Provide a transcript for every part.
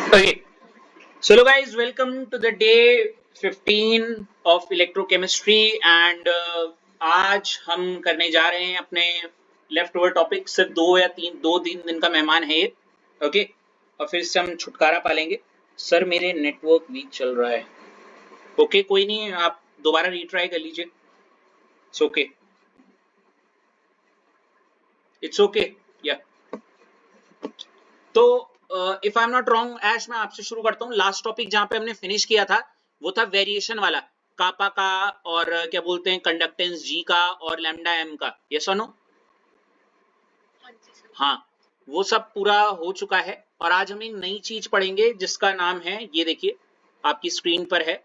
Okay, so hello guys, welcome to the day 15 of electrochemistry and आज हम करने जा रहे हैं अपने लेफ्ट ओवर टॉपिक। सिर्फ दो तीन दिन का मेहमान है ये। ओके, और फिर से हम छुटकारा पालेंगे। सर मेरे नेटवर्क वीक चल रहा है। ओके, कोई नहीं, आप दोबारा रीट्राई कर लीजिए। It's okay, it's okay ya. तो if I am not wrong Aish, मैं आपसे शुरू करता हूँ। लास्ट टॉपिक जहां पे हमने फिनिश किया था वो था वेरिएशन वाला, कापा का और क्या बोलते हैं कंडक्टेंस जी का और लैम्डा एम का। यस और नो? हाँ, वो सब पूरा हो चुका है और आज हम एक नई चीज पढ़ेंगे जिसका नाम है, ये देखिए आपकी स्क्रीन पर है,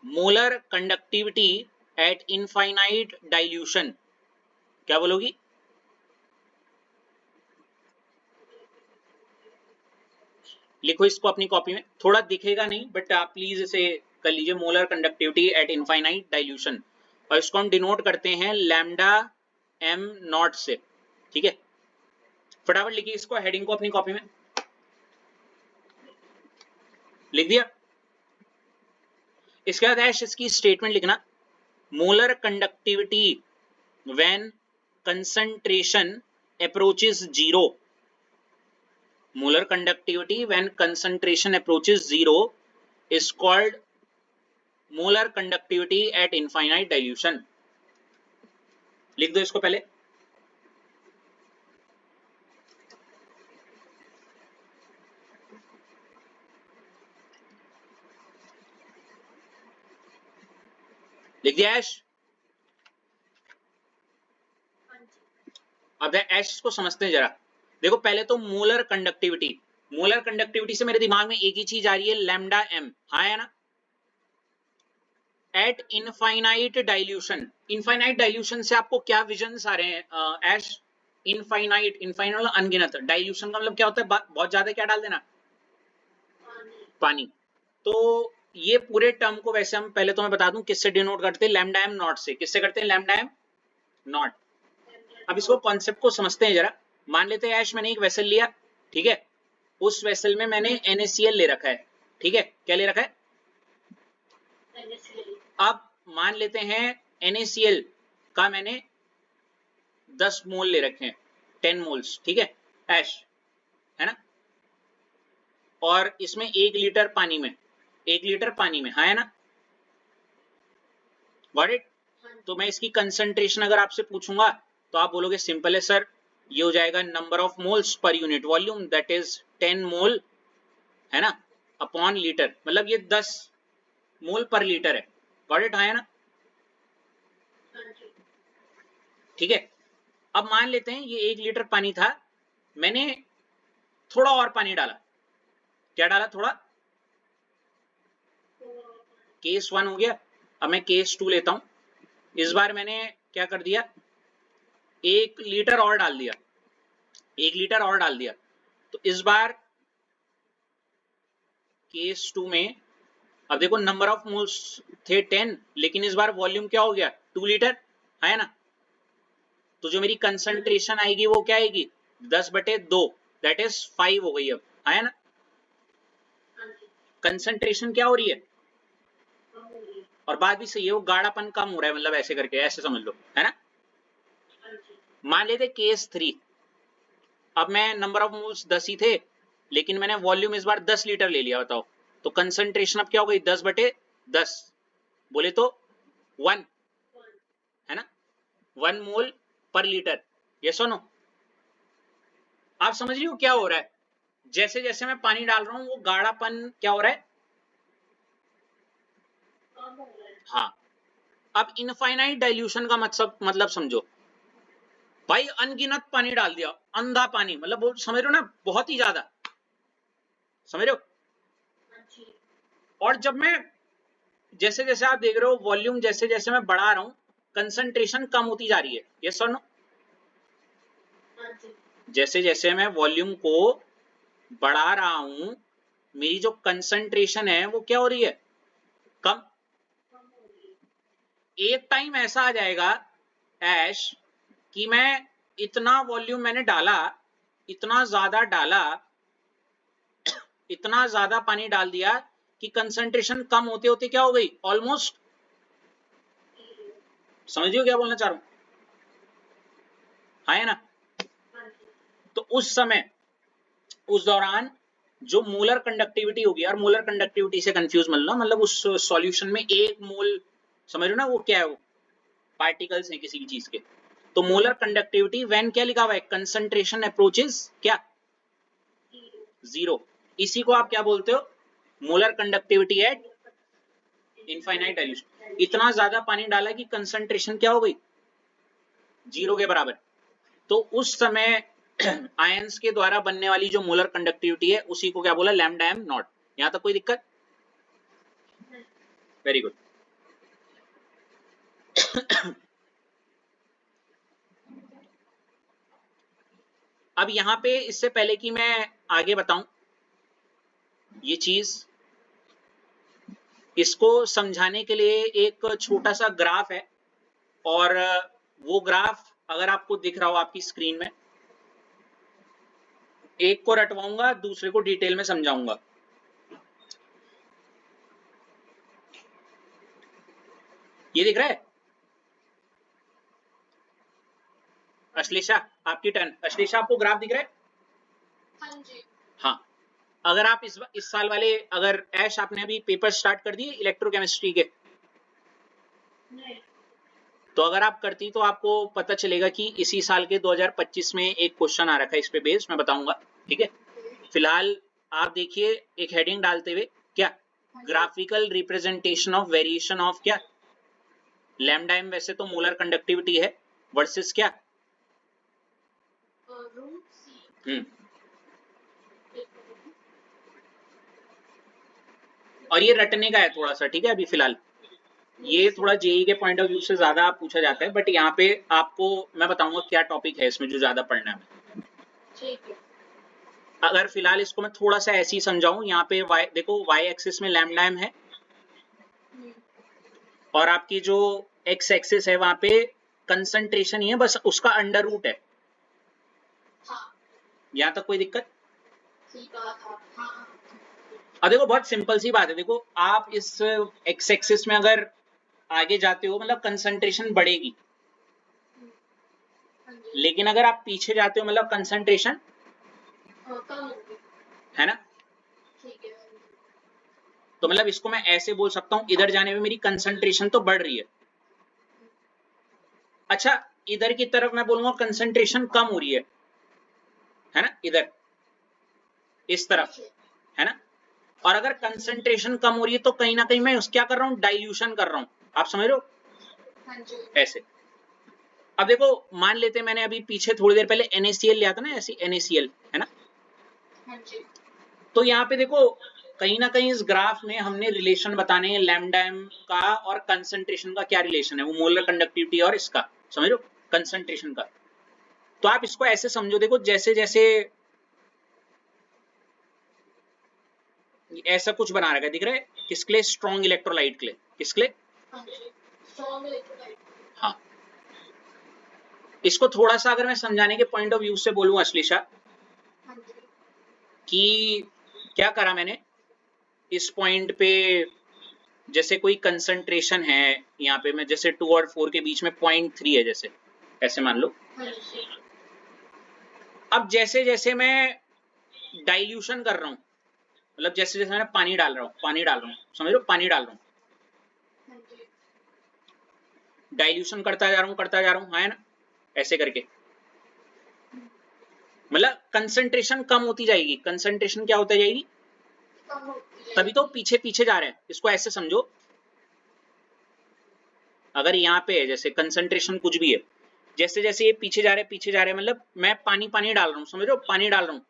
molar conductivity at infinite dilution. क्या बोलोगी? लिखो इसको अपनी कॉपी में, थोड़ा दिखेगा नहीं बट आप प्लीज इसे कर लीजिए, molar conductivity at infinite dilution. और इसको हम डिनोट करते हैं लैम्डा एम नॉट से। ठीक है, फटाफट लिखिए इसको, हेडिंग को अपनी कॉपी में लिख दिया। इसके बाद ऐश इसकी स्टेटमेंट लिखना, molar conductivity when concentration approaches zero. Molar conductivity when concentration approaches zero is called molar conductivity at infinite dilution। लिख दो इसको पहले। लिख दिया ऐश? अब ऐश को समझते हैं जरा। देखो पहले तो मोलर कंडक्टिविटी, मोलर कंडक्टिविटी से मेरे दिमाग में एक ही चीज आ रही है, लैम्डा एम। हाँ है ना? Eight infinite dilution, infinite dilution से आपको क्या विजन्स आ रहे हैं ऐश? इनफाइनाइट, इनफाइनाइट मतलब अनगिनत, डाइल्यूशन का मतलब क्या होता है? बहुत ज्यादा क्या डाल देना? पानी। तो ये पूरे टर्म को वैसे हम पहले तो मैं बता दूं किससे डिनोट करते हैं, लैम्डा एम नॉट से। किससे करते हैं? Lambda M not. अब इसको कॉन्सेप्ट को समझते हैं जरा। मान लेते हैं ऐश मैंने एक वेसल लिया, ठीक है, उस वेसल में मैंने NaCl ले रखा है। ठीक है, क्या ले रखा है? अब मान लेते हैं NaCl का मैंने 10 मोल ले रखे हैं, 10 मोल्स। ठीक है ऐश, है ना? और इसमें 1 लीटर पानी में, 1 लीटर पानी में, हाँ है ना? Got it? तो मैं इसकी कंसंट्रेशन अगर आपसे पूछूंगा तो आप बोलोगे सिंपल है सर, ये हो जाएगा number of moles per unit volume, that is 10 मोल, है ना, अपॉन लीटर, मतलब ये 10 मोल पर लीटर है। Got it? हाँ है ना? ठीक है, अब मान लेते हैं ये 1 लीटर पानी था, मैंने थोड़ा और पानी डाला। क्या डाला? थोड़ा। केस 1 हो गया। अब मैं केस 2 लेता हूं। इस बार मैंने क्या कर दिया, 1 लीटर और डाल दिया, 1 लीटर और डाल दिया। तो इस बार केस 2 में, अब देखो नंबर ऑफ मोल्स थे 10, लेकिन इस बार वॉल्यूम क्या हो गया? 2 लीटर, है ना? तो जो मेरी कंसंट्रेशन आएगी वो क्या आएगी? 10/2, दैट इज 5 हो गई अब, है ना? कंसंट्रेशन क्या हो रही है? और बात भी सही है, वो गाढ़ापन कम हो रहा है, मतलब ऐसे करके, ऐसे समझ लो, है ना? मान लेते केस 3, अब मैं नंबर ऑफ मोल्स 10 ही थे, लेकिन मैंने वॉल्यूम इस बार 10 लीटर ले लिया। बताओ, तो कंसंट्रेशन अब क्या हो गई? 10/10, बोले तो 1, है ना? 1 मोल पर लीटर। यस और नो? आप समझ रही हो क्या हो रहा है? जैसे जैसे मैं पानी डाल रहा हूं वो गाढ़ापन क्या हो रहा है? हाँ। अब इनफाइनाइट डाइल्यूशन का मतलब समझो भाई, अनगिनत पानी डाल दिया, अंधा पानी, मतलब वो समझ रहे हो ना, बहुत ही ज्यादा, समझ रहे हो? और जब मैं, जैसे जैसे आप देख रहे हो वॉल्यूम जैसे जैसे मैं बढ़ा रहा हूं, कंसंट्रेशन कम होती जा रही है। यस और नो? जैसे जैसे मैं वॉल्यूम को बढ़ा रहा हूं, मेरी जो कंसंट्रेशन है वो क्या हो रही है? कम। एक टाइम ऐसा आ जाएगा ऐश कि मैं, इतना वॉल्यूम मैंने डाला, इतना ज्यादा डाला, इतना ज्यादा पानी डाल दिया कि कंसंट्रेशन कम होते होते क्या हो गई, ऑलमोस्ट, समझ रहे हो क्या बोलना चाह रहा हूं, है ना। तो उस समय, उस दौरान जो मोलर कंडक्टिविटी होगी, और मोलर कंडक्टिविटी से कंफ्यूज मत लो, मतलब उस सॉल्यूशन में एक मोल, समझ रहे हो ना, वो क्या है, वो पार्टिकल्स हैं किसी भी चीज के। तो मोलर कंडक्टिविटी व्हेन क्या लिखा हुआ है, कंसंट्रेशन अप्रोचेस क्या, जीरो। इसी को आप क्या बोलते हो, molar conductivity at infinite dilution. इतना ज्यादा पानी डाला कि कंसंट्रेशन क्या हो गई, जीरो के बराबर। तो उस समय आयंस के द्वारा बनने वाली जो मोलर कंडक्टिविटी है उसी को क्या बोला, लैम्डा एम नॉट। यहां तक कोई दिक्कत, वेरी गुड। अब यहां पे इससे पहले कि मैं आगे बताऊं ये चीज, इसको समझाने के लिए एक छोटा सा ग्राफ है, और वो ग्राफ अगर आपको दिख रहा हो आपकी स्क्रीन में, एक को रटवाऊंगा, दूसरे को डिटेल में समझाऊंगा। ये दिख रहा है, अश्लेषा आपकी टर्न। अश्लेषा आपको ग्राफ दिख रहा है? हाँ जी। हाँ, अगर आप इस साल वाले, अगर ऐश आपने अभी पेपर स्टार्ट कर दिए इलेक्ट्रोकेमिस्ट्री के? नहीं। तो अगर आप करती तो आपको पता चलेगा कि इसी साल के 2025 में एक क्वेश्चन आ रखा है इस पे बेस, मैं बताऊंगा, ठीक है। फिलहाल आप देखिए एक हेडिंग डालते हुए, क्या, graphical representation of variation of क्या, लैम्डा एम वैसे तो मोलर कंडक्टिविटी है, वर्सेस क्या, और ये रटने का है थोड़ा सा, ठीक है। अभी फिलहाल ये थोड़ा जेई के पॉइंट ऑफ व्यू से ज्यादा पूछा जाता है, बट यहाँ पे आपको मैं बताऊंगा क्या टॉपिक है इसमें जो ज्यादा पढ़ना है, ठीक है। अगर फिलहाल इसको मैं थोड़ा सा ऐसे ही समझाऊं, यहाँ पे y, देखो y एक्सिस में लैम्डा एम है, और आपकी जो x एक्सिस है वहां पे कंसंट्रेशन ही है, बस उसका अंडर रूट है। हाँ। यहाँ तक कोई दिक्कत? हाँ। अब देखो बहुत सिंपल सी बात है, देखो आप इस x एक्सिस में अगर आगे जाते हो मतलब कंसंट्रेशन बढ़ेगी, लेकिन अगर आप पीछे जाते हो मतलब कंसंट्रेशन है ना। तो मतलब इसको मैं ऐसे बोल सकता हूं, इधर जाने में मेरी कंसंट्रेशन तो बढ़ रही है, अच्छा इधर की तरफ मैं बोलूंगा कंसंट्रेशन कम हो रही है ना, इधर इस तरफ, है ना। और अगर कंसंट्रेशन कम हो रही है तो कहीं ना कहीं मैं क्या कर रहा हूं, डाइल्यूशन कर रहा हूं, आप समझ रहे हो, ऐसे। अब देखो मान लेते मैंने अभी पीछे थोड़ी देर पहले NaCl लिया था ना, ऐसी NaCl, है ना। तो यहाँ पे देखो कहीं ना कहीं इस ग्राफ में हमने रिलेशन बताने हैं लैम्डा एम का और कंसंट्रेशन का, क्या रिलेशन है, वो मोलर कंडक्टिविटी और इसका, समझ लो, कंसंट्रेशन का। तो आप इसको ऐसे समझो, देखो जैसे जैसे ऐसा कुछ बना रखा है, दिख रहा है, किसके लिए, स्ट्रॉन्ग इलेक्ट्रोलाइट के लिए, किसके लिए, हाँ। इसको थोड़ा सा अगर मैं समझाने के पॉइंट ऑफ व्यू से बोलूं अश्लेषा, कि क्या करा मैंने इस पॉइंट पे, जैसे कोई कंसंट्रेशन है यहाँ पे, मैं जैसे 2 और 4 के बीच में 0.3 है, जैसे ऐसे मान लो। अब जैसे जैसे मैं डाइल्यूशन कर रहा हूँ, मतलब जैसे जैसे मैं पानी डाल रहा हूँ, समझ लो, पानी डाल रहा हूँ, डाइल्यूशन करता जा रहा हूँ, है ना, ऐसे करके मतलब कंसंट्रेशन कम होती जाएगी, कंसंट्रेशन क्या होता जाएगी, तभी तो पीछे पीछे जा रहा है। इसको ऐसे समझो, अगर यहाँ पे है जैसे कंसंट्रेशन कुछ भी है, जैसे जैसे ये पीछे जा रहे हैं, मतलब मैं पानी पानी डाल रहा हूँ, समझ रहे हो, पानी डाल रहा हूँ,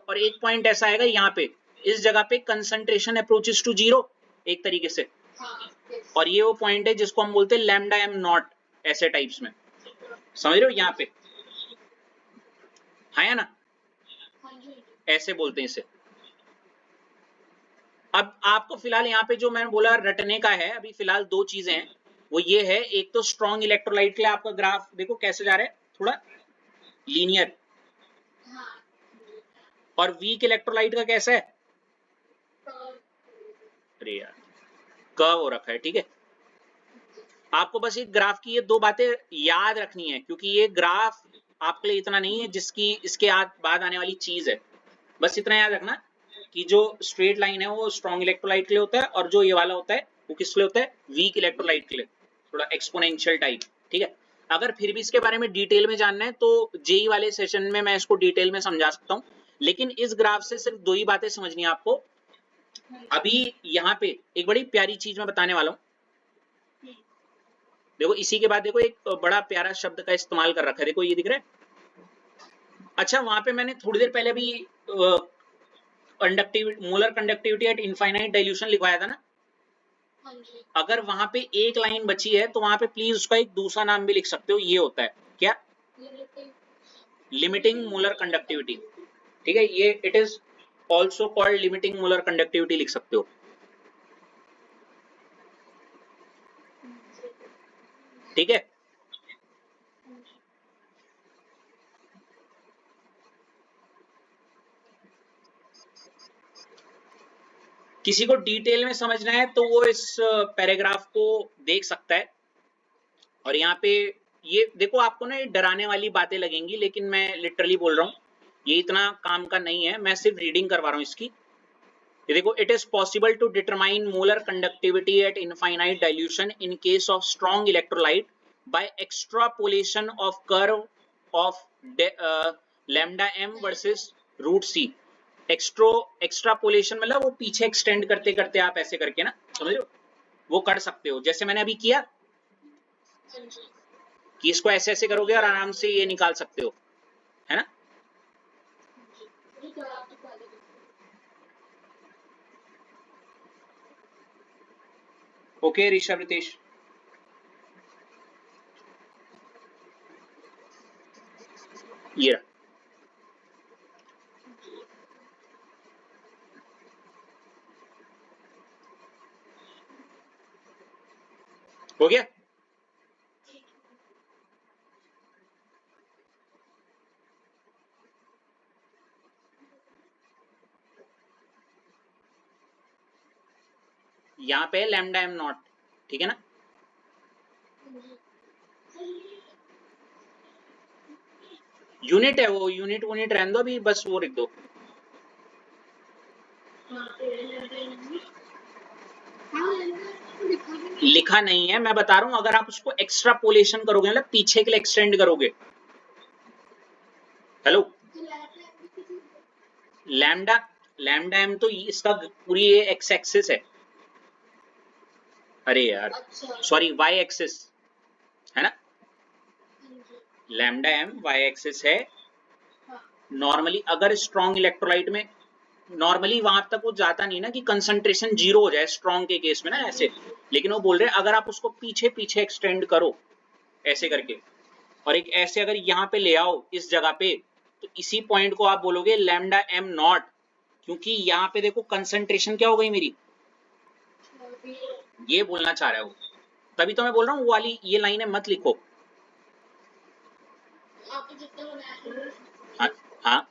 और एक पॉइंट ऐसा आएगा यहाँ पे, इस जगह पे कंसंट्रेशन अप्रोचेस टू जीरो एक तरीके से, और ये वो पॉइंट है जिसको हम बोलते हैं लैम्डा एम नॉट, ऐसे टाइप्स में, समझ रहे हो, यहाँ पे है ना, ऐसे बोलते हैं इसे। अब आपको फिलहाल यहाँ पे जो मैंने बोला रटने का है, अभी फिलहाल दो चीजें हैं, वो ये है, एक तो स्ट्रॉन्ग इलेक्ट्रोलाइट के लिए आपका ग्राफ देखो कैसे जा रहा है, थोड़ा लीनियर, और वीक इलेक्ट्रोलाइट का कैसा है? अरे यार, कर्व हो रखा है, ठीक है। आपको बस एक ग्राफ की ये दो बातें याद रखनी है, क्योंकि ये ग्राफ आपके लिए इतना नहीं है जिसकी इसके बाद आने वाली चीज है। बस इतना याद रखना कि जो स्ट्रेट लाइन है वो स्ट्रॉन्ग इलेक्ट्रोलाइट के लिए होता है, और जो ये वाला होता है वो किस लिए होता है? वीक इलेक्ट्रोलाइट के लिए, थोड़ा एक्सपोनेंशियल टाइप, ठीक है। अगर फिर भी इसके बारे में डिटेल में जानना है तो जेई वाले सेशन में मैं इसको डिटेल में समझा सकता हूँ, लेकिन इस ग्राफ से सिर्फ दो ही बातें समझनी है आपको। अभी यहाँ पे एक बड़ी प्यारी चीज मैं बताने वाला हूँ, देखो इसी के बाद देखो एक बड़ा प्यारा शब्द का इस्तेमाल कर रखा है, देखो ये दिख रहा है। अच्छा, वहां पे मैंने थोड़ी देर पहले भी conductivity, molar conductivity at infinite dilution लिखवाया था ना। अगर वहां पे एक लाइन बची है तो वहां पे प्लीज उसका एक दूसरा नाम भी लिख सकते हो, ये होता है क्या? लिमिटिंग मोलर कंडक्टिविटी, ठीक है। ये it is also called limiting molar conductivity लिख सकते हो, ठीक है। किसी को डिटेल में समझना है तो वो इस पैराग्राफ को देख सकता है। और यहाँ पे ये देखो, आपको ना ये डराने वाली बातें लगेंगी, लेकिन मैं लिटरली बोल रहा हूँ ये इतना काम का नहीं है, मैं सिर्फ रीडिंग करवा रहा हूँ इसकी। ये देखो, it is possible to determine molar conductivity at infinite dilution in case of strong electrolyte by extrapolation of curve of lambda M versus root C. Extrapolation मतलब वो पीछे एक्सटेंड करते करते आप ऐसे करके ना, समझ रहे हो, वो कर सकते हो, जैसे मैंने अभी किया कि इसको ऐसे ऐसे करोगे और आराम से ये निकाल सकते हो, है ना। ओके ऋषभ, रितेश, ये रहा। हो गया। यहाँ पे लैम्डा एम नॉट, ठीक है ना। यूनिट है वो, यूनिट यूनिट रहने दो अभी, बस वो लिख दो। लिखा नहीं है, मैं बता रहा हूं, अगर आप उसको एक्स्ट्रापोलेशन करोगे मतलब पीछे के लिए एक्सटेंड करोगे। हेलो, लैम्डा, लैम्डा एम तो इसका पूरी ये एक्स एक्सिस है। अरे यार, सॉरी, वाई एक्सिस है ना। लैम्डा एम वाई एक्सिस है। नॉर्मली अगर स्ट्रॉन्ग इलेक्ट्रोलाइट में, नॉर्मली वहां तक वो जाता नहीं ना कि कंसंट्रेशन जीरो हो जाए स्ट्रॉन्ग के केस में ना ऐसे, लेकिन वो बोल रहे हैं अगर आप उसको पीछे पीछे एक्सटेंड करो ऐसे करके, और एक ऐसे अगर यहाँ पे ले आओ इस जगह पे, तो इसी पॉइंट को आप बोलोगे लैम्डा एम नॉट, क्योंकि यहाँ पे देखो कंसंट्रेशन क्या हो गई मेरी, ये बोलना चाह रहा हूँ। तभी तो मैं बोल रहा हूँ वो वाली ये लाइन है मत लिखो। हाँ, हाँ,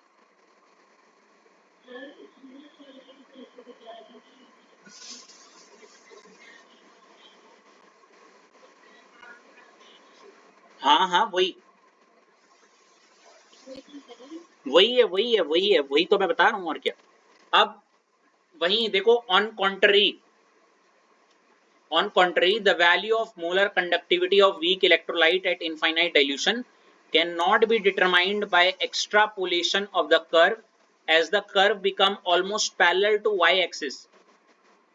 हाँ, हाँ, वही वही है, वही है, वही है, वही तो मैं बता रहा हूँ, और क्या। अब वही देखो, on contrary, the value of molar conductivity of weak electrolyte at infinite dilution cannot be determined by extrapolation of the curve, as the curve become almost parallel to y axis.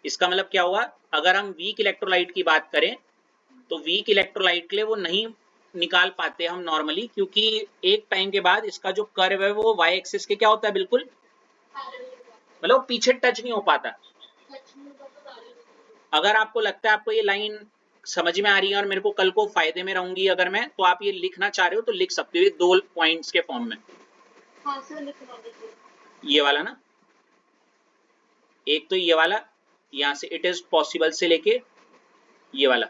इसका मतलब क्या हुआ, अगर हम वीक इलेक्ट्रोलाइट की बात करें तो वीक इलेक्ट्रोलाइट के लिए वो नहीं निकाल पाते हम नॉर्मली, क्योंकि एक टाइम के बाद इसका जो कर्व है वो वाई एक्सिस के क्या होता है, बिल्कुल मतलब पीछे टच नहीं हो पाता। अगर आपको लगता है आपको ये लाइन समझ में आ रही है और मेरे को कल को फायदे में रहूंगी अगर मैं, तो आप ये लिखना चाह रहे हो तो लिख सकते हो, ये दो पॉइंट्स के फॉर्म में। हाँ सर, लिखवा दीजिए। ये वाला ना, एक तो ये वाला यहां से इट इज पॉसिबल से लेके ये वाला,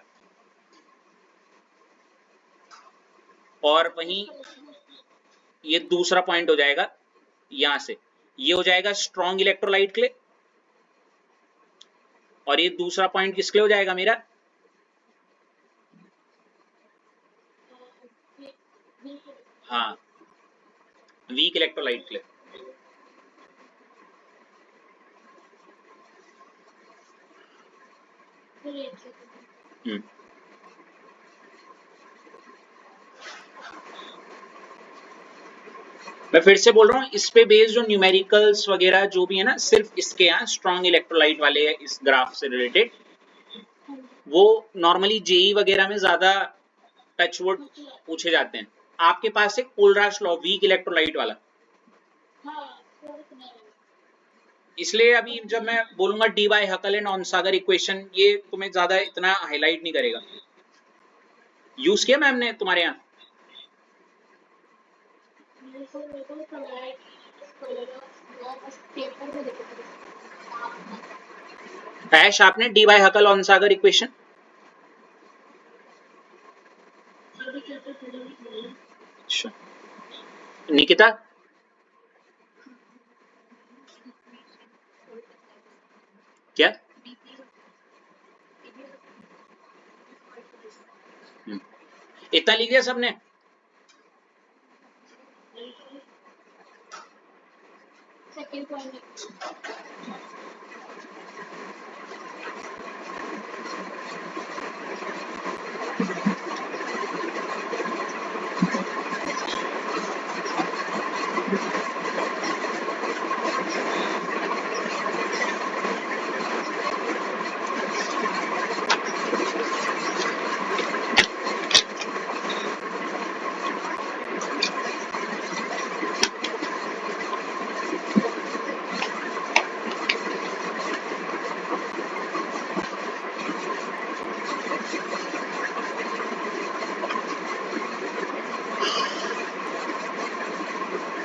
और वहीं ये दूसरा पॉइंट हो जाएगा यहां से, ये हो जाएगा स्ट्रॉन्ग इलेक्ट्रोलाइट के लिए, और ये दूसरा पॉइंट किसके लिए हो जाएगा मेरा, हाँ वीक इलेक्ट्रोलाइट के लिए। मैं फिर से बोल रहा हूँ, इस पे बेस्ड जो न्यूमेरिकल्स वगैरह जो भी है ना, सिर्फ इसके यहाँ स्ट्रॉन्ग इलेक्ट्रोलाइट वाले इस ग्राफ से रिलेटेड, वो नॉर्मली जेई वगैरह में ज्यादा टचवुड पूछे जाते हैं। आपके पास एक पोलराश लॉ वीक इलेक्ट्रोलाइट वाला, इसलिए अभी जब मैं बोलूंगा डी बाय हकल एंड ऑनसागर इक्वेशन, ये तुम्हें ज्यादा इतना हाईलाइट नहीं करेगा। यूज किया मैम ने तुम्हारे यहाँ? ऐश आपने डी बाय हकल ऑनसागर इक्वेशन? अच्छा, निकिता क्या? इतना लिख दिया सबने?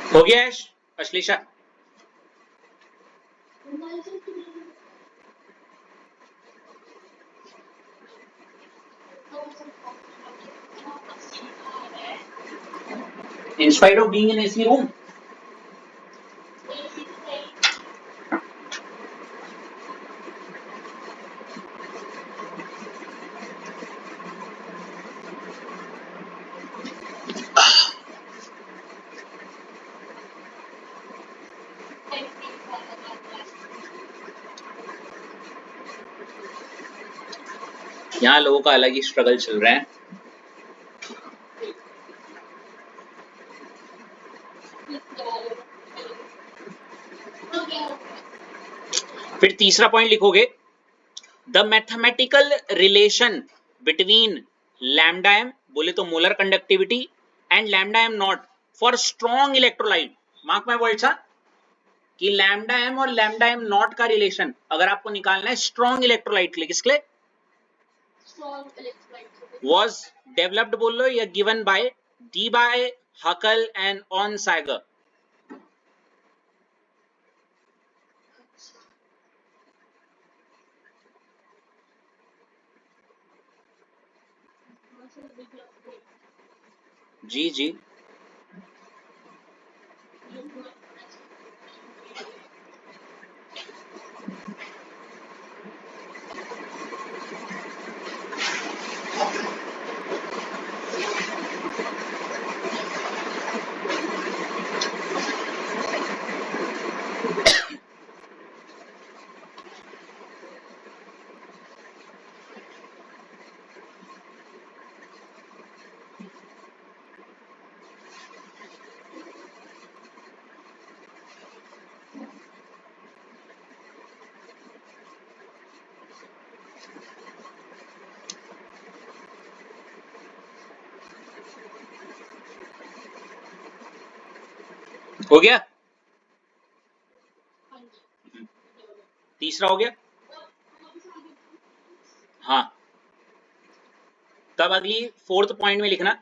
हो गया ऐश? Ashlesha in spite of being in AC room? यहाँ लोगों का अलग ही स्ट्रगल चल रहा है। फिर तीसरा पॉइंट लिखोगे, the mathematical relation between lambda M, बोले तो molar conductivity, and lambda M not for strong electrolyte. Mark my words, कि लैम्डा एम और लैम्डा एम नॉट का रिलेशन अगर आपको निकालना है स्ट्रॉन्ग इलेक्ट्रोलाइट के लिए, किसके लिए? was developed बोल लो या given by D by Huckel and Onsager। जी जी, हो गया? तीसरा हो गया? हाँ, तब अगली फोर्थ पॉइंट में लिखना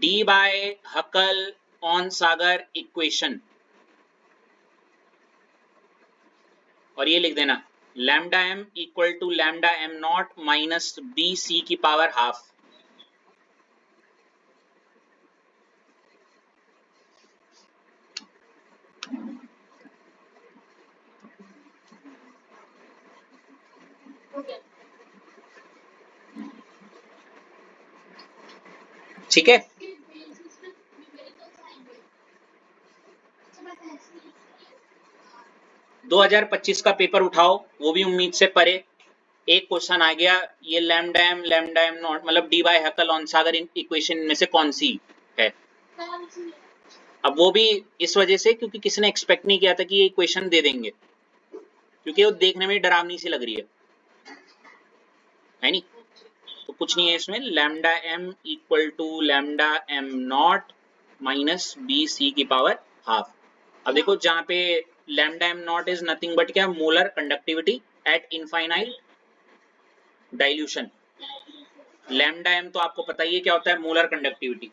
D by Huckel Onsager equation, और ये लिख देना lambda M equal to lambda M not minus B C की पावर हाफ। ठीक है। दो 2025 का पेपर उठाओ, वो भी उम्मीद से परे। एक क्वेश्चन आ गया, ये लैम्डा एम नॉट मतलब Debye Huckel Onsager equation में से कौन सी है। अब वो भी इस वजह से क्योंकि किसी ने एक्सपेक्ट नहीं किया था कि ये इक्वेशन दे देंगे, क्योंकि वो देखने में डरावनी सी लग रही है नहीं। तो कुछ नहीं है इसमें, lambda M equal to lambda M not minus B C की पावर हाफ। अब देखो जहां पे lambda M not is nothing but क्या, molar conductivity at infinite dilution. Lambda M तो आपको पता ही है क्या होता है, molar conductivity.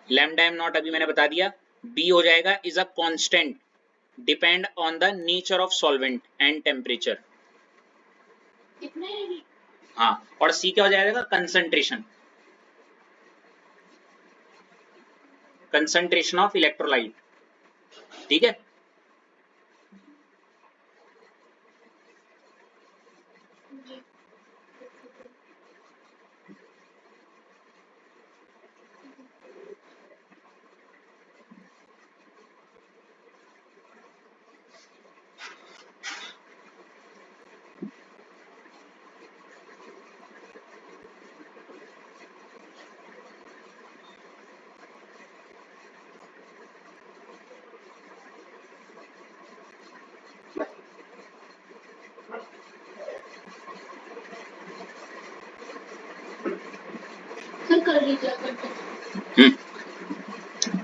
Lambda M not अभी मैंने बता दिया। बी हो जाएगा is a constant depend on the nature of solvent and temperature. हाँ, और सी क्या हो जाएगा, कंसंट्रेशन, कंसंट्रेशन ऑफ इलेक्ट्रोलाइट। ठीक है।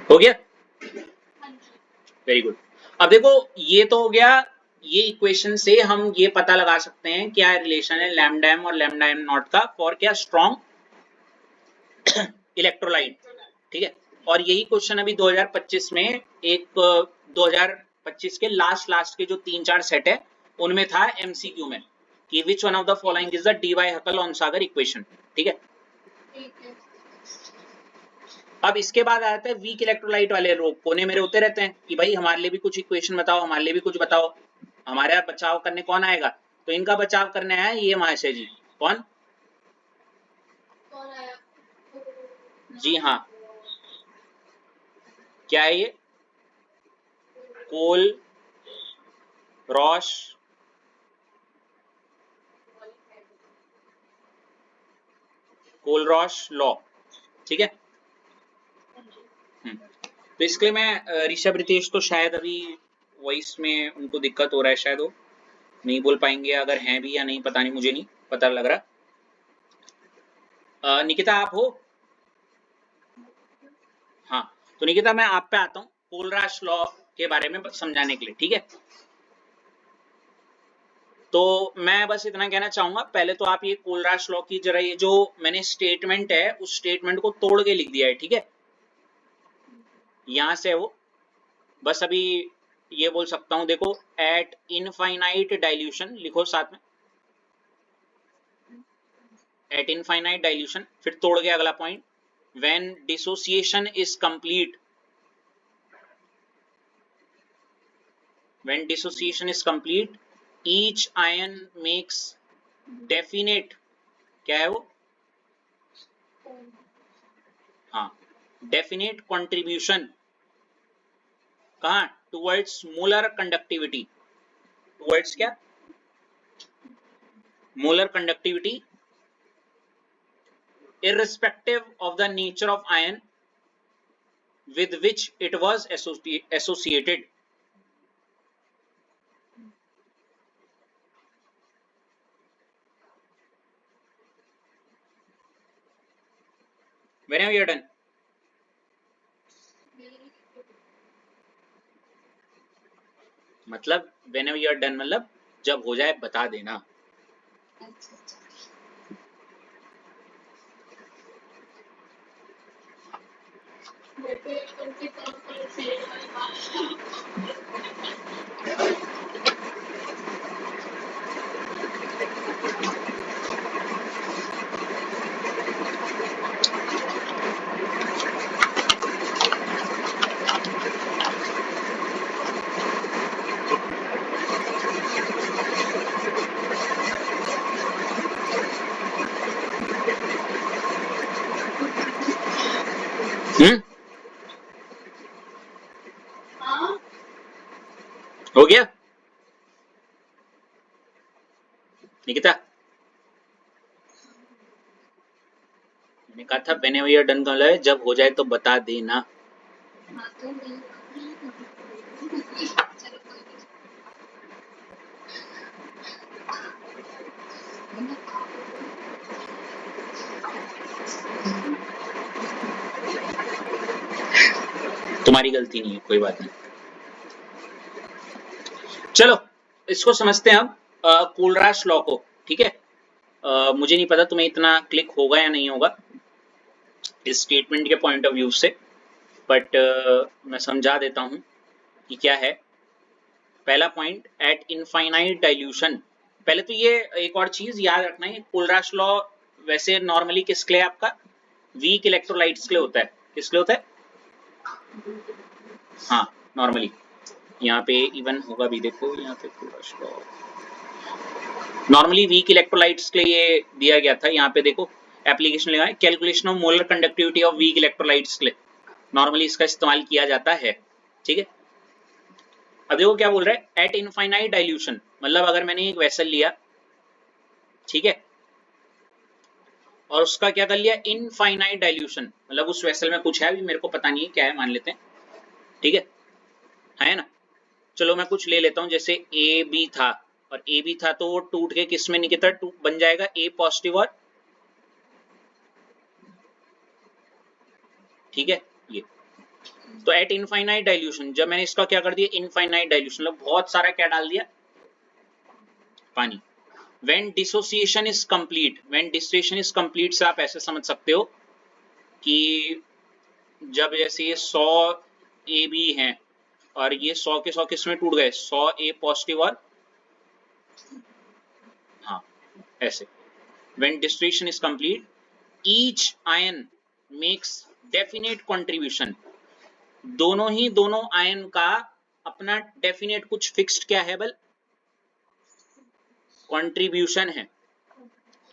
हो गया, वेरी गुड। अब देखो ये तो हो गया, ये इक्वेशन से हम ये पता लगा सकते हैं क्या रिलेशन है लैम्डा एम और लैम्डा एम नॉट का फॉर क्या, स्ट्रॉन्ग इलेक्ट्रोलाइट। ठीक है। और यही क्वेश्चन अभी 2025 में एक 2025 के लास्ट के जो 3-4 सेट है उनमें था एमसीक्यू में कि which one of the following is the Debye Huckel Onsager equation. ठीक है। अब इसके बाद आता है वीक इलेक्ट्रोलाइट वाले लोग कोने में होते रहते हैं कि भाई हमारे लिए भी कुछ इक्वेशन बताओ, हमारे लिए भी कुछ बताओ। हमारे बचाव करने कौन आएगा, तो इनका बचाव करने आया ये महाशय जी। कौन? जी हाँ, क्या है ये, कोल रॉश कोलरॉश लॉ। ठीक है। तो इसके लिए मैं ऋषभ रितेश तो शायद अभी वॉइस में उनको दिक्कत हो रहा है, शायद वो नहीं बोल पाएंगे, अगर हैं भी या नहीं पता नहीं, मुझे नहीं पता लग रहा। निकिता आप हो? हाँ, तो निकिता मैं आप पे आता हूँ कोलराश लॉ के बारे में समझाने के लिए। ठीक है। तो मैं बस इतना कहना चाहूंगा, पहले तो आप ये कोलराश लॉ की जरा ये जो मैंने स्टेटमेंट है उस स्टेटमेंट को तोड़ के लिख दिया है। ठीक है, यहां से वो बस अभी ये बोल सकता हूं, देखो एट इनफाइनाइट डाइल्यूशन लिखो साथ में, एट इनफाइनाइट डाइल्यूशन, फिर तोड़ के अगला point, when dissociation is complete, when dissociation is complete each ion makes definite, क्या है वो, हाँ, डेफिनेट कंट्रीब्यूशन कहां, टुवर्ड्स मोलर कंडक्टिविटी, टुवर्ड्स क्या, molar conductivity irrespective of the nature of ion with which it was associated. Whenever you are done. मतलब whenever you are done मतलब जब हो जाए बता देना। हो गया निकिता? मैंने कहा था whenever you're done कर लो, जब हो जाए तो बता देना। तुम्हारी गलती नहीं है, कोई बात नहीं। चलो इसको समझते हैं अब कोलराश लॉ को, ठीक है। मुझे नहीं पता तुम्हें इतना क्लिक होगा या नहीं होगा इस स्टेटमेंट के पॉइंट ऑफ व्यू से, बट मैं समझा देता हूं कि क्या है। पहला पॉइंट, एट इनफाइनाइट डाइल्यूशन। पहले तो ये एक और चीज याद रखना है, कोलराश लॉ वैसे नॉर्मली किसके लिए आपका वीक इलेक्ट्रोलाइट्स के लिए होता है। किसके लिए होता है? हाँ नॉर्मली यहाँ पे इवन होगा भी, देखो यहाँ पे कोलराश लॉ नॉर्मली वीक इलेक्ट्रोलाइट्स के लिए ये दिया गया था। यहाँ पे देखो एप्लीकेशन लगा है, calculation of molar conductivity of weak electrolytes के लिए नॉर्मली इसका इस्तेमाल किया जाता है, ठीक है। अब देखो क्या बोल रहा है, एट इनफाइनाइट डाइल्यूशन, मतलब अगर मैंने एक वेसल लिया, ठीक है, और उसका क्या कर लिया, इनफाइनाइट डाइल्यूशन, मतलब उस वेसल में कुछ है, अभी मेरे को पता नहीं है क्या है, मान लेते हैं, ठीक है ना। चलो मैं कुछ ले लेता हूं, जैसे ए बी था, और ए बी था तो वो टूट के किस में निकलता है, बन जाएगा ए पॉजिटिव और, ठीक है ये। तो एट इनफाइनाइट डाइल्यूशन, जब मैंने इसका क्या कर दिया, इनफाइनाइट डाइल्यूशन, मतलब बहुत सारा क्या डाल दिया, पानी। When dissociation is complete, when dissociation is complete से आप ऐसे समझ सकते हो कि जब जैसे ये 100 ए बी हैं और ये 100 के 100 किस में टूट गए, 100 ए पॉजिटिव और, हाँ ऐसे। When dissociation is complete each ion makes definite contribution, दोनों आयन का अपना डेफिनेट कुछ फिक्स्ड क्या है, बल कंट्रीब्यूशन है।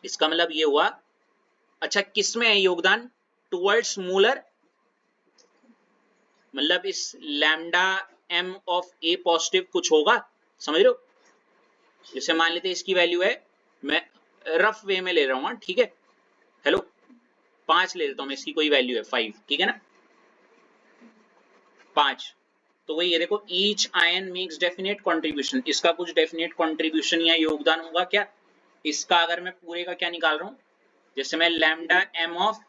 इसका मतलब ये हुआ, अच्छा किसमें है योगदान, टुवर्ड्स मोलर, मतलब इस lambda M of A positive कुछ होगा, समझ रहे हो। जैसे मान लेते हैं इसकी वैल्यू है, मैं रफ वे में ले रहा हूँ, ठीक है, हेलो 5 ले लेता हूँ मैं, इसकी कोई वैल्यू है 5, ठीक है ना, 5। तो वही ये देखो, each ion makes definite contribution, इसका कुछ डेफिनेट कंट्रीब्यूशन या योगदान होगा क्या इसका। अगर मैं पूरे का क्या निकाल रहा हूँ, जैसे मैं lambda M of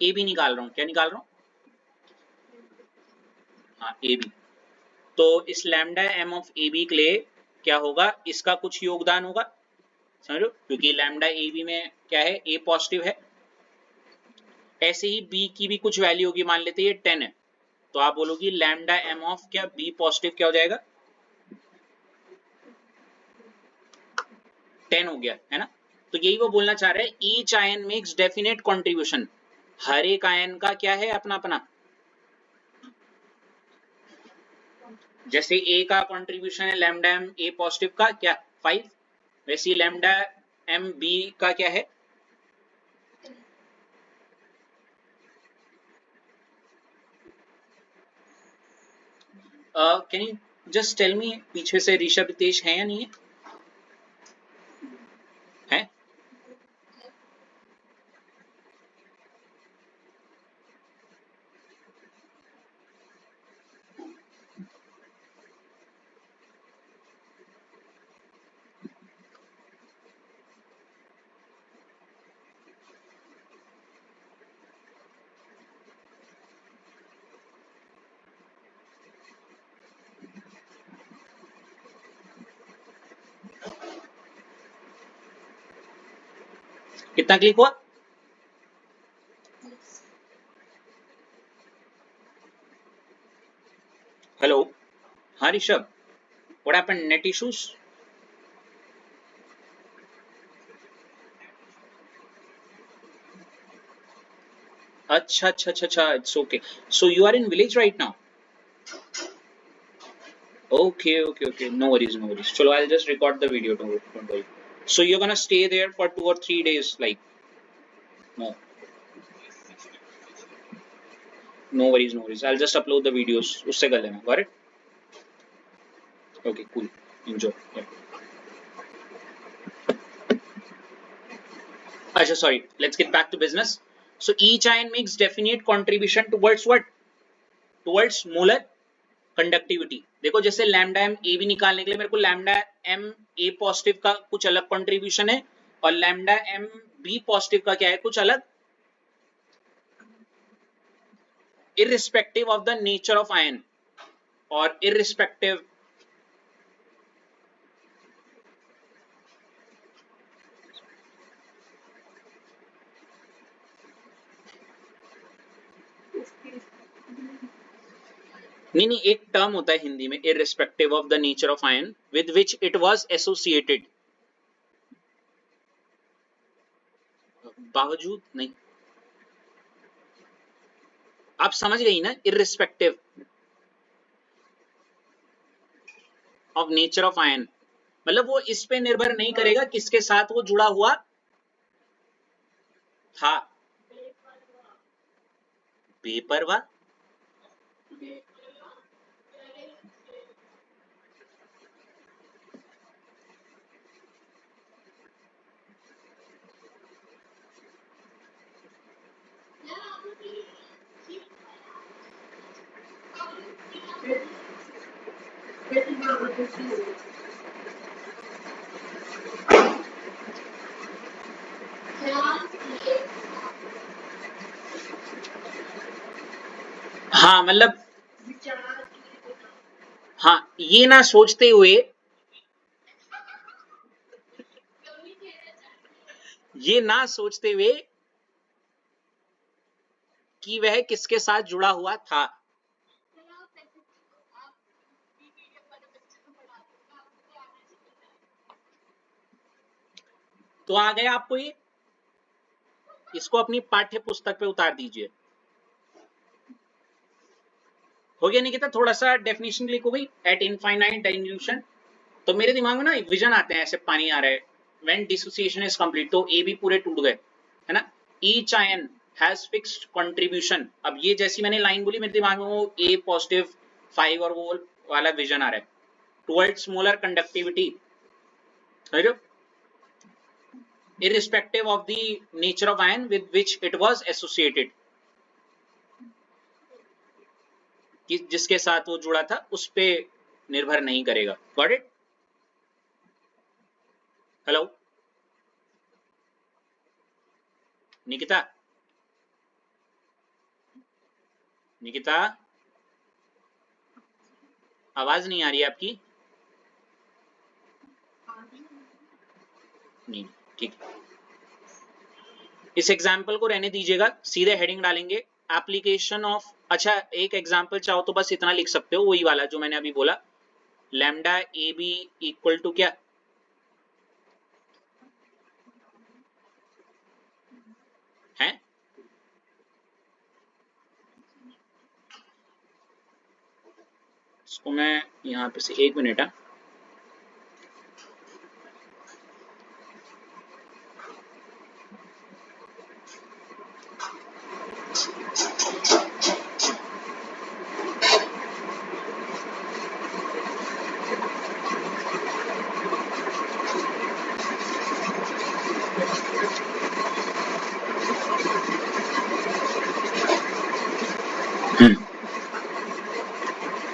A B निकाल रहा हूँ, क्या निकाल रहा हूँ, हाँ ए बी, तो इस lambda M of A B के लिए क्या होगा, इसका कुछ योगदान होगा, समझ लो, क्योंकि लैम्डा ए बी में क्या है, ए पॉजिटिव है। ऐसे ही बी की भी कुछ वैल्यू होगी, मान लेते हैं ये 10 है, तो आप बोलोगी लैम्डा एम ऑफ क्या बी पॉजिटिव क्या हो जाएगा, 10 हो गया है ना। तो यही वो बोलना चाह रहे हैं, each ion makes definite contribution, हर एक आयन का क्या है अपना अपना, जैसे ए का कंट्रीब्यूशन है लैम्डा एम ए पॉजिटिव का क्या 5, वैसे लैम्डा एम बी का क्या है, can you just tell me, पीछे से ऋषभ रितेश है या नहीं है, है? कितना क्लिक हुआ, हेलो, हाँ Rishabh, what happened, net issues, अच्छा अच्छा अच्छा अच्छा, it's okay, so you are in village right now, okay okay okay, no worries no worries, chalo I'll just record the video, don't worry. So you're gonna stay there for 2 or 3 days, like, no, no worries no worries, I will just upload the videos, उससे कर लेना. Got it? Okay cool, enjoy. अच्छा sorry, let's get back to business. So each ion makes definite contribution towards what? Towards molar conductivity. देखो जैसे lambda M A भी निकालने के लिए मेरे को लैम्डा एम ए पॉजिटिव का कुछ अलग कंट्रीब्यूशन है और लैम्डा एम बी पॉजिटिव का क्या है, कुछ अलग, irrespective of the nature of ion or irrespective. नहीं नहीं, एक टर्म होता है हिंदी में, irrespective of the nature of ion with which it was associated. बावजूद नहीं, आप समझ गई ना, irrespective of nature of ion, मतलब वो इस पे निर्भर नहीं करेगा किसके साथ वो जुड़ा हुआ था. बेपरवाह? हाँ मतलब, हाँ ये ना सोचते हुए, ये ना सोचते हुए कि वह किसके साथ जुड़ा हुआ था. तो आ गया आपको ये, इसको अपनी पाठ्य पुस्तक पे उतार दीजिए. हो गया निकिता? थोड़ा सा डेफिनेशन क्लिक हो गई. एट इनफाइनाइट डाइल्यूशन, तो मेरे दिमाग में ना विजन आते हैं, ऐसे पानी आ रहा है. व्हेन डिसोसिएशन इज कंप्लीट, तो ए भी पूरे टूट गए, है ना. Each ion has fixed contribution. अब ये जैसी मैंने लाइन बोली, मेरे दिमाग में वो ए पॉजिटिव 5 और वो वाला विजन आ रहा है. टुवर्ड्स मोलर कंडक्टिविटी, समझो, irrespective of the nature of ion with which it was associated, कि जिसके साथ वो जुड़ा था उस पे निर्भर नहीं करेगा. Got it? Hello Nikita, Nikita आवाज नहीं आ रही है आपकी. नहीं, ठीक है. इस एग्जाम्पल को रहने दीजिएगा, सीधे हेडिंग डालेंगे एप्लीकेशन ऑफ. अच्छा एक एग्जाम्पल चाहो तो बस इतना लिख सकते हो, वही वाला जो मैंने अभी बोला, lambda A B equal to क्या है. इसको मैं यहाँ पे से 1 मिनट है.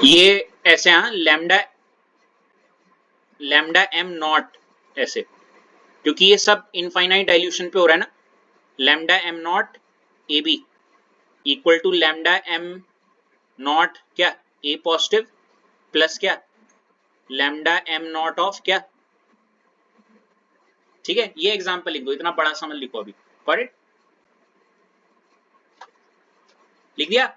ये ऐसे, हाँ, लैम्डा लैम्डा एम नॉट ऐसे, क्योंकि ये सब इनफाइनाइट डाइल्यूशन पे हो रहा है ना. Lambda M not A B equal to lambda M not क्या ए पॉजिटिव प्लस क्या लैम्डा एम नॉट ऑफ क्या. ठीक है, ये एग्जांपल लिख दो, इतना बड़ा सा मत लिखो अभी. Got it? लिख दिया?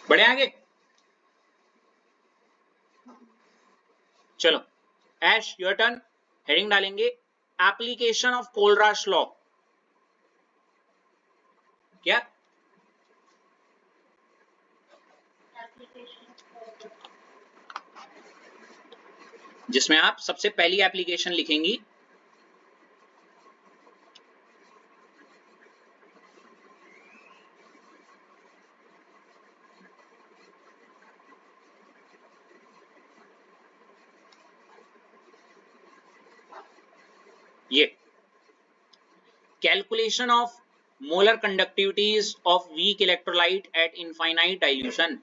बढ़े आगे. चलो ऐश योर टर्न. हेडिंग डालेंगे एप्लीकेशन ऑफ कोलराश लॉ. क्या जिसमें आप सबसे पहली एप्लीकेशन लिखेंगी ये calculation of molar conductivities of weak electrolyte at infinite dilution.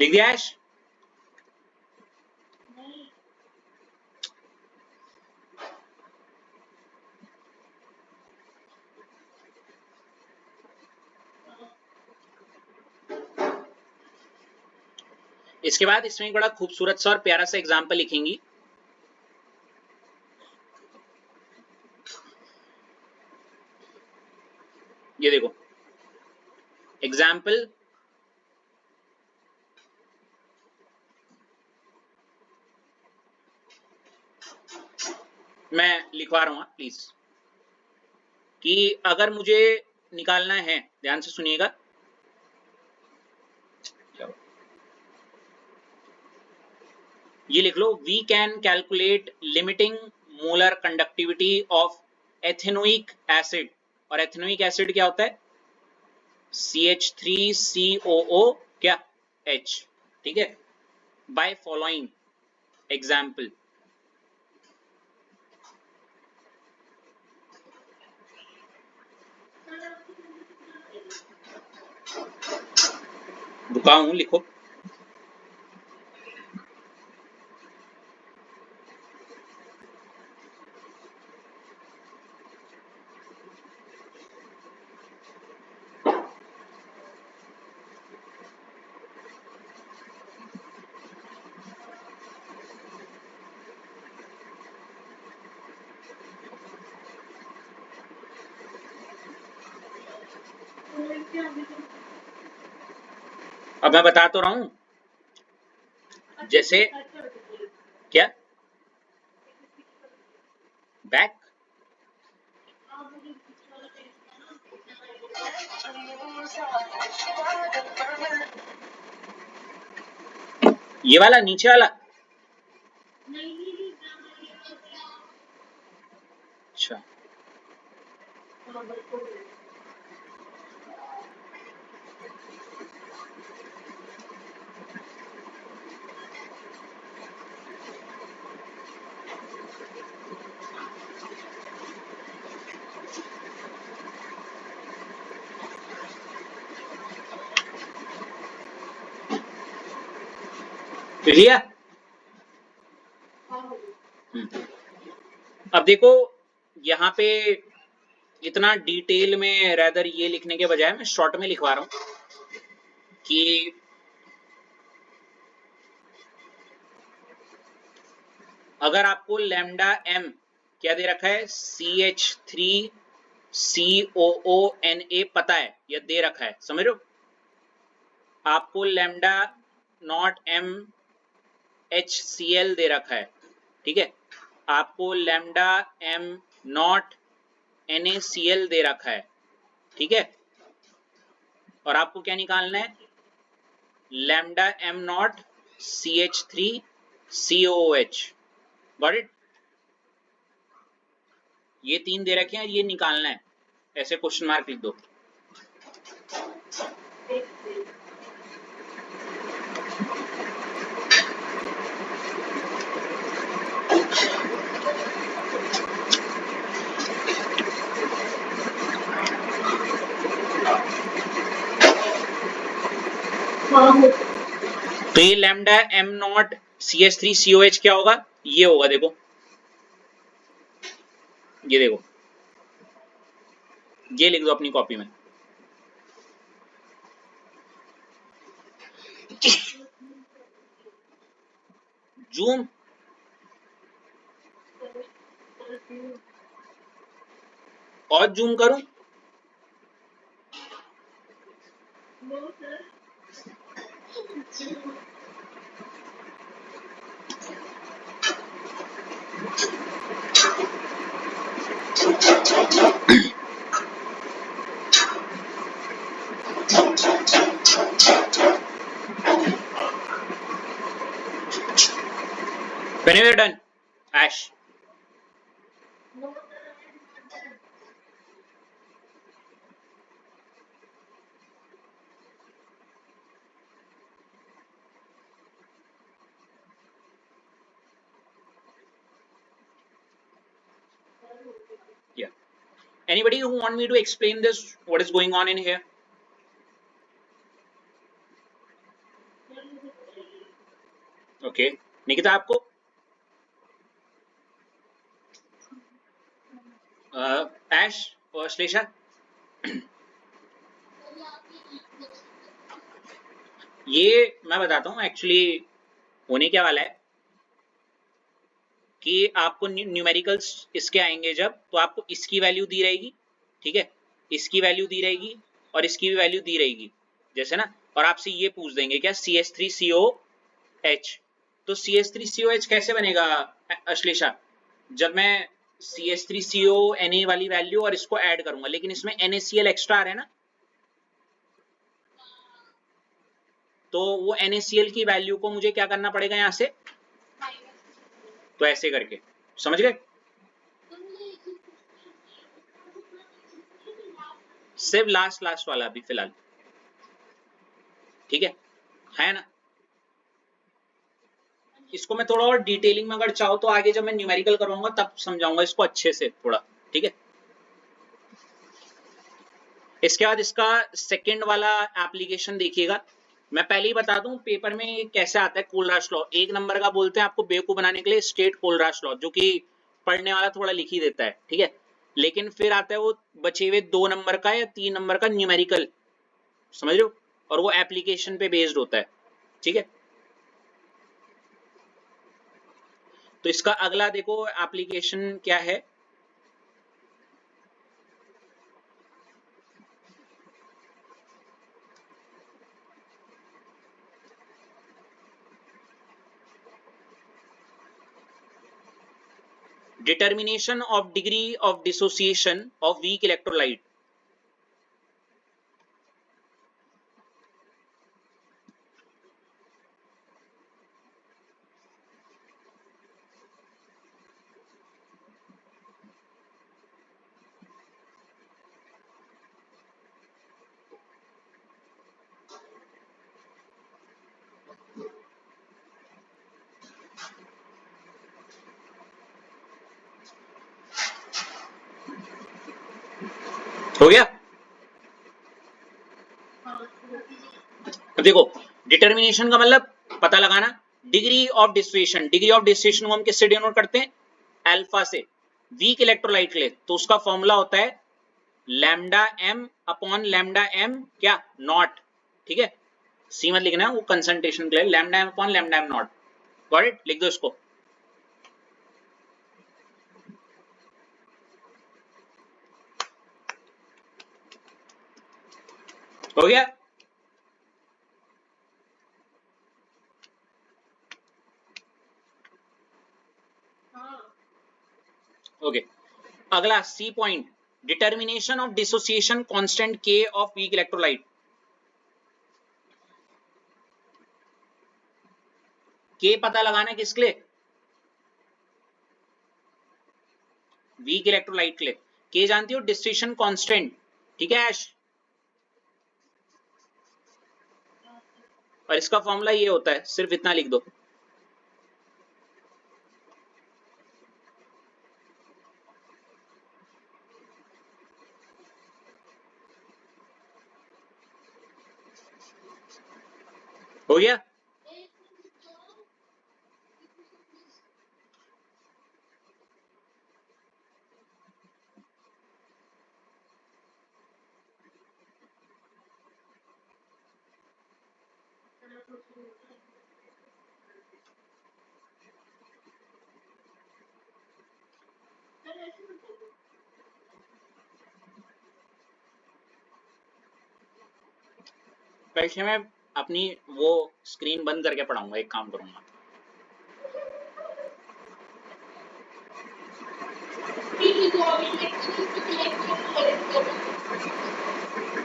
लिख दिया ऐश? इसके बाद इसमें एक बड़ा खूबसूरत सा और प्यारा सा एग्जाम्पल लिखेंगी। ये देखो एग्जाम्पल, मैं लिखवा रहा हूं प्लीज, कि अगर मुझे निकालना है, ध्यान से सुनिएगा, ये लिख लो, we can calculate limiting molar conductivity of ethanoic acid. और एथेनोइक एसिड क्या होता है? CH3COO क्या H, ठीक है, बाय फॉलोइंग एग्जाम्पल। रुका हूं, लिखो। अब मैं बता तो रहा हूं, जैसे क्या बैक, ये वाला नीचे वाला, अच्छा लिया। अब देखो यहाँ पे इतना डिटेल में रेदर ये लिखने के बजाय मैं शॉर्ट में लिखवा रहा हूं कि अगर आपको लैम्डा m क्या दे रखा है, CH3COONA पता है, यह दे रखा है, समझ रहे हो? आपको लैम्डा नॉट m HCl दे रखा है, ठीक है, आपको लैम्डा m नॉट NaCl दे रखा है, ठीक है, और आपको क्या निकालना है? Lambda m not CH3COOH। Got it? ये तीन दे रखे हैं, ये निकालना है, ऐसे क्वेश्चन मार्क लिख दो। तो ये लैम्डा m नॉट CH3COH क्या होगा? ये होगा, देखो ये देखो, ये लिख दो अपनी कॉपी में। जूम और जूम करूं? Whenever you're done, Ash. Yeah. Anybody who want me to explain this, what is going on in here? Okay. Nikita आपको? Ash और श्लेषा? ये मैं बताता हूँ एक्चुअली होने क्या वाला है कि आपको न्यूमेरिकल्स इसके आएंगे जब, तो आपको इसकी वैल्यू दी रहेगी, ठीक है, इसकी वैल्यू दी रहेगी और इसकी भी वैल्यू दी रहेगी, जैसे ना, और आपसे ये पूछ देंगे क्या CH3COH, तो CH3COH कैसे बनेगा अश्लेषा? जब मैं CH3CONA वाली वैल्यू और इसको ऐड करूंगा, लेकिन इसमें NaCl एक्स्ट्रा आ रहा है ना, तो वो NaCl की वैल्यू को मुझे क्या करना पड़ेगा यहां से, तो ऐसे करके, समझ गए? सिर्फ लास्ट वाला अभी फिलहाल, ठीक है ना? इसको मैं थोड़ा और डिटेलिंग में अगर चाहो तो आगे जब मैं न्यूमेरिकल करवाऊंगा तब समझाऊंगा इसको अच्छे से थोड़ा, ठीक है? इसके बाद इसका सेकंड वाला एप्लीकेशन देखिएगा। मैं पहले ही बता दूं पेपर में कैसे आता है कोलराश लॉ। एक नंबर का बोलते हैं आपको बेवकूफ बनाने के लिए स्टेट कोलराश लॉ, जो कि पढ़ने वाला थोड़ा लिख ही देता है, ठीक है, लेकिन फिर आता है वो बचे हुए 2 नंबर का या 3 नंबर का न्यूमेरिकल, समझ लो, और वो एप्लीकेशन पे बेस्ड होता है, ठीक है? तो इसका अगला देखो एप्लीकेशन क्या है, determination of degree of dissociation of weak electrolyte। हो गया? अब देखो डिटर्मिनेशन का मतलब पता लगाना, degree of dissociation, degree of dissociation को हम किससे डिनोट करते हैं, अल्फा से। वीक इलेक्ट्रोलाइट के लिए तो उसका फॉर्मूला होता है lambda M upon lambda M क्या नॉट, ठीक है, सी मत लिखना वो कंसंट्रेशन के लिए, lambda M upon lambda M not, got it, लिख दो इसको। हो गया? ओके अगला C point, determination of dissociation constant K of weak electrolyte. K पता लगाना है किसके लिए, वीक इलेक्ट्रोलाइट के लिए। के जानती हो डिसोसिएशन कांस्टेंट, ठीक है ऐश, और इसका फॉर्मूला ये होता है, सिर्फ इतना लिख दो, हो गया? वैसे मैं अपनी वो स्क्रीन बंद करके पढ़ाऊंगा, एक काम करूंगा।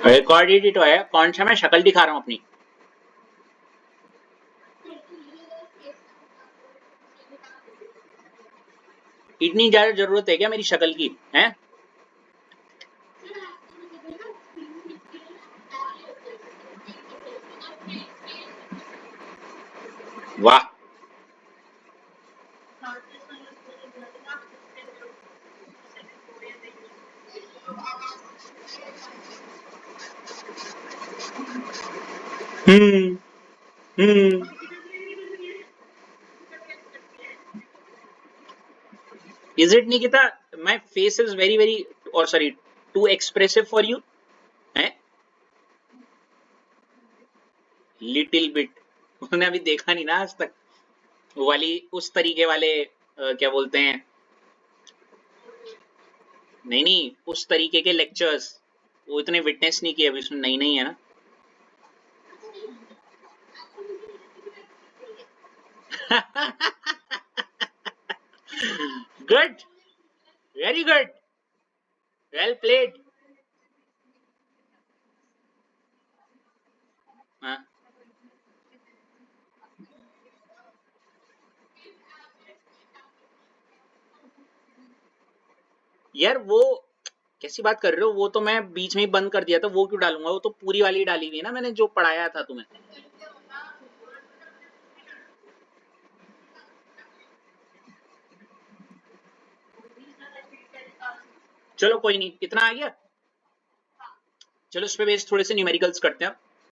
रिकॉर्डेड ही तो है, कौन सा मैं शक्ल दिखा रहा हूँ अपनी? इतनी ज्यादा जरूरत है क्या मेरी शक्ल की है? वाह, hmm hmm is it Nikita, my face is very very, और sorry, too expressive for you है? Little bit. उन्होंने अभी देखा नहीं ना आज तक वो वाली, उस तरीके वाले क्या बोलते हैं, नहीं नहीं, उस तरीके के लेक्चर्स वो इतने विटनेस नहीं किए अभी, उसमें नई नई है ना। Good, very good, well played. हाँ यार, वो कैसी बात कर रहे हो? वो तो मैं बीच में ही बंद कर दिया था, वो क्यों डालूंगा? वो तो पूरी वाली डाली हुई है ना मैंने, जो पढ़ाया था तुम्हें। चलो कोई नहीं, कितना आ गया? चलो इस पे बेस थोड़े से न्यूमेरिकल्स करते हैं।